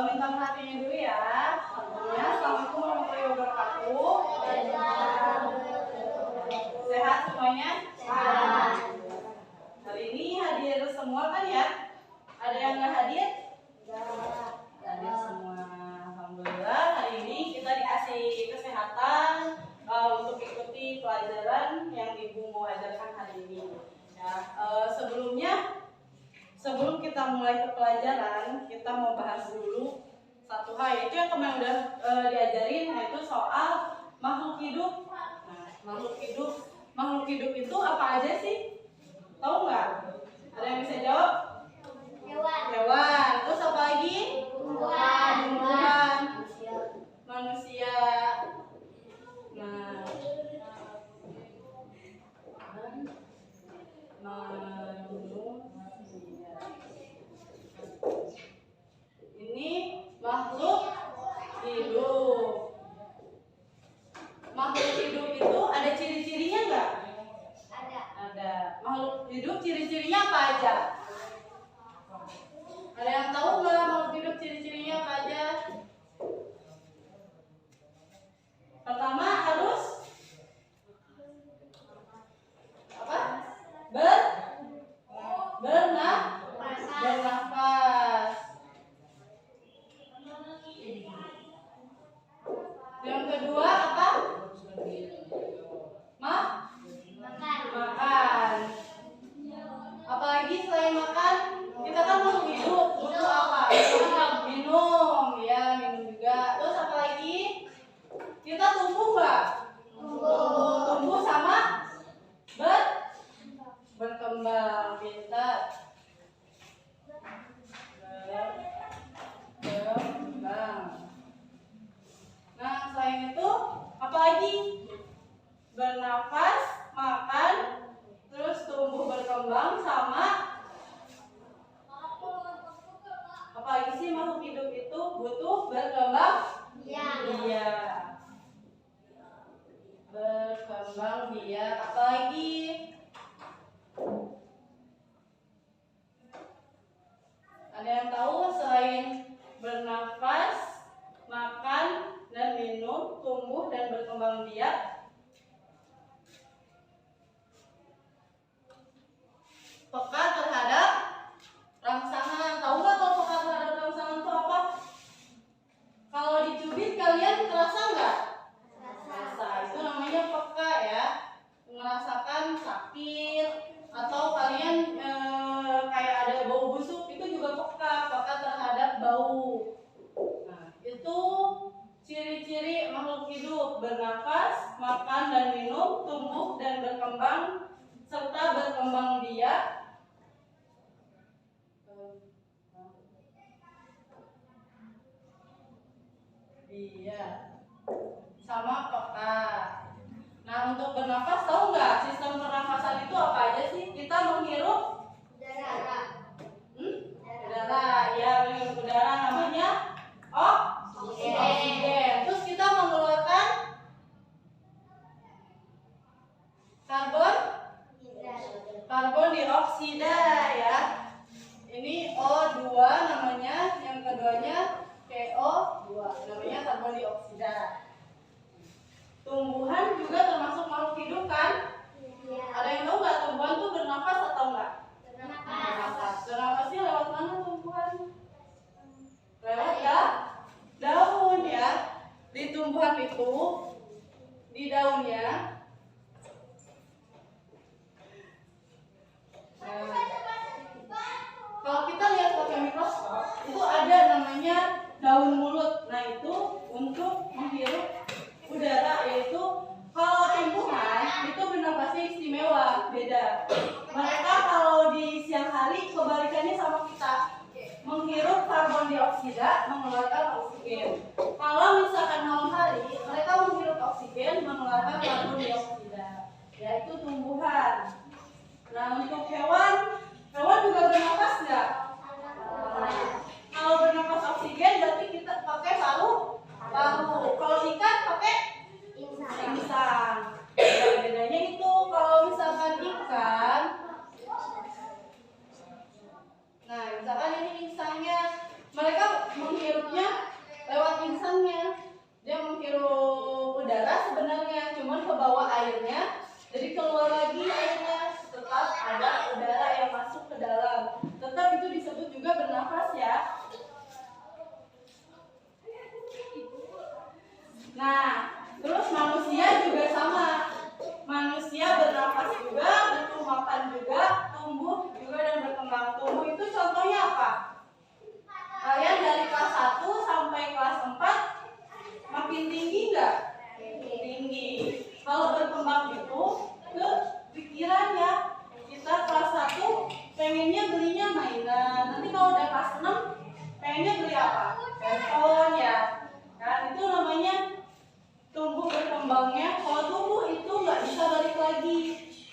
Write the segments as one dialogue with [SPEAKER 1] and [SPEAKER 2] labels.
[SPEAKER 1] minta perhatiannya dulu ya. Sebelumnya, assalamualaikum warahmatullahi wabarakatuh. Sehat semuanya? Sehat. Hari ini hadir semua kan ya? Ada yang nggak hadir? Hadir semua. Alhamdulillah hari ini kita dikasih kesehatan untuk ikuti pelajaran yang Ibu mau ajarkan hari ini. Ya, sebelum kita mulai ke pelajaran, kita mau bahas dulu satu hal, yaitu yang kemarin udah diajarin, yaitu soal makhluk hidup. Nah, makhluk hidup itu apa aja sih? Tahu nggak? Ada yang bisa jawab? Hewan. Terus apa lagi? Tumbuhan. Manusia. Nah, ini makhluk hidup. Makhluk hidup itu ada ciri-cirinya nggak? Ada. Makhluk hidup ciri-cirinya apa aja? Ada yang tahu nggak makhluk hidup ciri-cirinya apa aja? Pertama harus apa? Bernafas. Yang kedua apa? Makan. Apalagi selain makan, kita kan makhluk hidup, butuh apa? Minum, ya minum juga. Terus apa lagi? Kita tumbuh nggak? Tumbuh sama berkembang. Pintar. Berkembang. Nah, selain itu apa lagi? Bernafas, makan, terus tumbuh berkembang sama apa lagi sih makhluk hidup itu butuh berkembang? Iya. Berkembang biak. Apa lagi? Ada yang tahu selain bernafas, makan, dan minum, tumbuh dan berkembang biak? Peka terhadap rangsangan. Tahu nggak kalau peka terhadap rangsangan itu apa? Kalau dicubit kalian terasa nggak? Terasa. Itu namanya peka ya. Merasakan sakit atau kalian kayak ada bau busuk, itu juga peka terhadap bau. Nah, itu ciri-ciri makhluk hidup: bernafas, makan dan minum, tumbuh dan berkembang, serta berkembang biak. Iya, sama peka. Nah, untuk bernafas, tahu nggak sistem pernafasan itu apa aja sih? Kita menghirup udara, ya menghirup udara namanya oksigen. Terus kita mengeluarkan karbon dioksida ya. Ini O2 namanya, yang keduanya CO2 namanya karbon dioksida. Tumbuhan juga termasuk makhluk hidup kan? Ada yang tahu nggak tumbuhan tuh bernafas atau enggak? Bernafas. Bernafasnya lewat mana tumbuhan? Lewat daun ya. Di tumbuhan itu, di daunnya. Kalau kita lihat pakai mikroskop, itu ada namanya daun mulut. Nah, itu untuk menghirup udara, yaitu kalau tumbuhan itu bernafasnya istimewa, beda. Mereka kalau di siang hari kebalikannya sama kita, menghirup karbon dioksida, mengeluarkan oksigen. Kalau misalkan malam hari, mereka menghirup oksigen, mengeluarkan karbon dioksida, yaitu tumbuhan. Nah, untuk hewan juga bernafas nggak? Kalau bernafas oksigen berarti kita pakai paru. Kalau ikan pakai insang. Bedanya itu kalau misalkan ikan, nah misalkan ini insangnya, mereka menghirupnya insangnya. Dia menghirup udara sebenarnya, cuman ke bawah airnya, jadi keluar lagi airnya. Tetap ada udara yang masuk ke dalam. Tetap itu disebut juga bernafas ya. Nah, terus manusia juga sama. Manusia bernafas juga, butuh makan juga, tumbuh juga dan berkembang. Tumbuh itu contohnya apa? Kalian dari kelas 1 sampai kelas 4 makin tinggi nggak? Tinggi. Kalau berkembang itu ke pikiran ya. Kita kelas 1 pengennya belinya mainan. Nanti kalau udah kelas 6 pengennya beli apa? Handphone ya. Nah, itu namanya tumbuh berkembangnya. Kalau tumbuh itu nggak bisa balik lagi.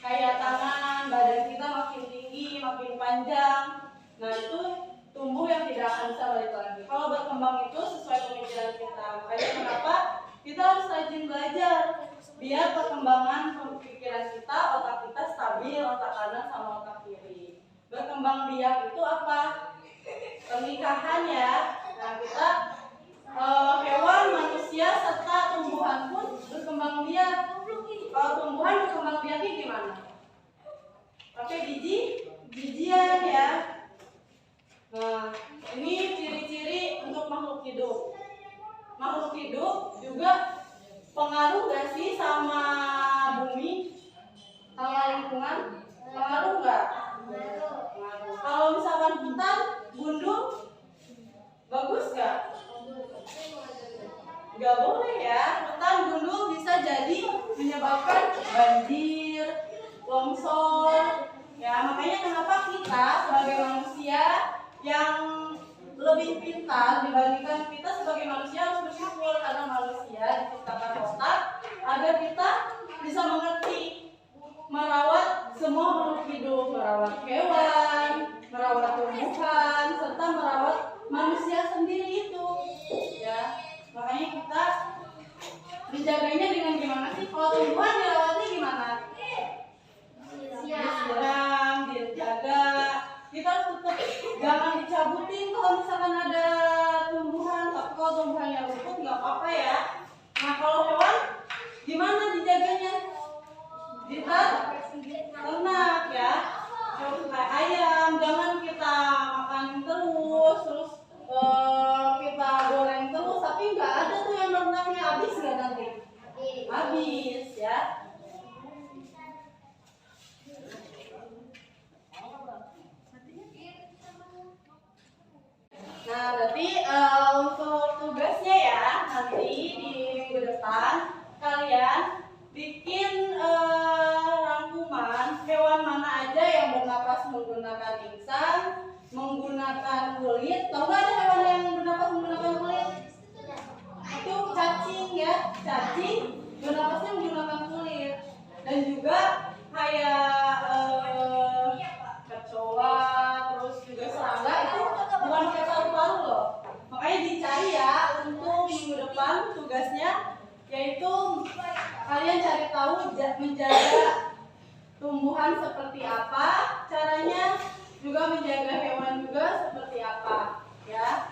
[SPEAKER 1] Kayak tangan, badan kita makin tinggi, makin panjang. Nah, itu tumbuh yang tidak akan bisa balik lagi. Kalau berkembang itu sesuai pemikiran kita. Makanya kenapa kita harus rajin belajar biar perkembangan pikiran kita, otak kita stabil, otak kanan sama otak kiri. Berkembang biak itu apa? Pernikahan ya. Nah, kita hewan, manusia, serta tumbuhan pun berkembang biak. Kalau tumbuhan berkembang biaknya gimana? Pakai bijian ya. Nah, ini ciri-ciri untuk makhluk hidup. Makhluk hidup juga pengaruh gak sih sama bumi, sama lingkungan? Pengaruh nggak? Pengaruh. Kalau misalkan hutan gundul, bagus nggak? Nggak boleh ya. Hutan gundul bisa jadi menyebabkan banjir, longsor. Ya, makanya kenapa kita sebagai manusia yang lebih pintar dibandingkan kita sebagai manusia harus bersyukur karena manusia diciptakan otak agar kita bisa mengerti merawat semua makhluk hidup, merawat hewan, merawat tumbuhan, serta merawat manusia sendiri itu. Ya, makanya kita menjaganya dengan gimana sih? Kalau tumbuhan dirawatnya gimana? Disiram, dijaga. Kita harus tetap jangan dicabutin kalau misalkan ada tumbuhan. Tapi kalau tumbuhannya luput nggak apa-apa ya. Nah, kalau hewan gimana dijaganya? Ternak ya. Kayak ayam, jangan kita makan terus kita goreng terus, tapi nggak ada tuh yang ternaknya. Habis nggak nanti? Habis ya. Nah, berarti untuk tugasnya ya, nanti di minggu depan kalian bikin rangkuman hewan mana aja yang bernapas menggunakan insang, menggunakan kulit. Tahu nggak ada hewan yang bernapas menggunakan kulit? Itu cacing ya, cacing bernapasnya menggunakan kulit. Dan juga kayak kecoa, terus juga serangga itu bukan kayak paru-paru loh. Makanya dicari ya untuk minggu depan tugasnya, yaitu kalian cari tahu menjaga tumbuhan seperti apa caranya, juga menjaga hewan juga seperti apa ya.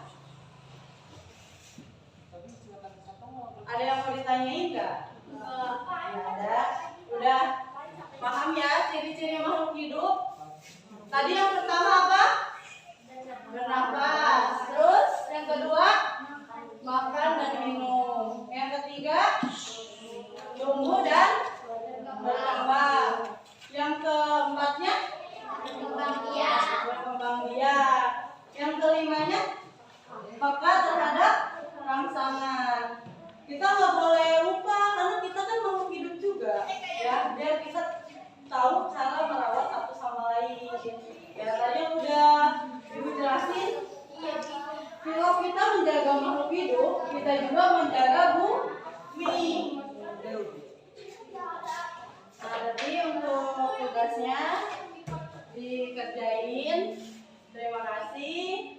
[SPEAKER 1] Ada yang mau ditanyain nggak? Ada. Udah paham ya ciri-ciri makhluk hidup? Tadi yang pertama apa? Bernafas. Terus yang kedua makan dan minum. Yang ketiga tumbuh dan berkembang. Yang keempatnya berkembang biak. Yang kelimanya peka terhadap rangsangan. Kita nggak boleh lupa karena kita kan makhluk hidup juga ya, biar kita tahu cara merawat satu sama lain. Ya, tadi udah Ibu jelasin. Kalau kita menjaga makhluk hidup, kita juga menjaga bumi. Nah, berarti untuk tugasnya dikerjain. Terima kasih.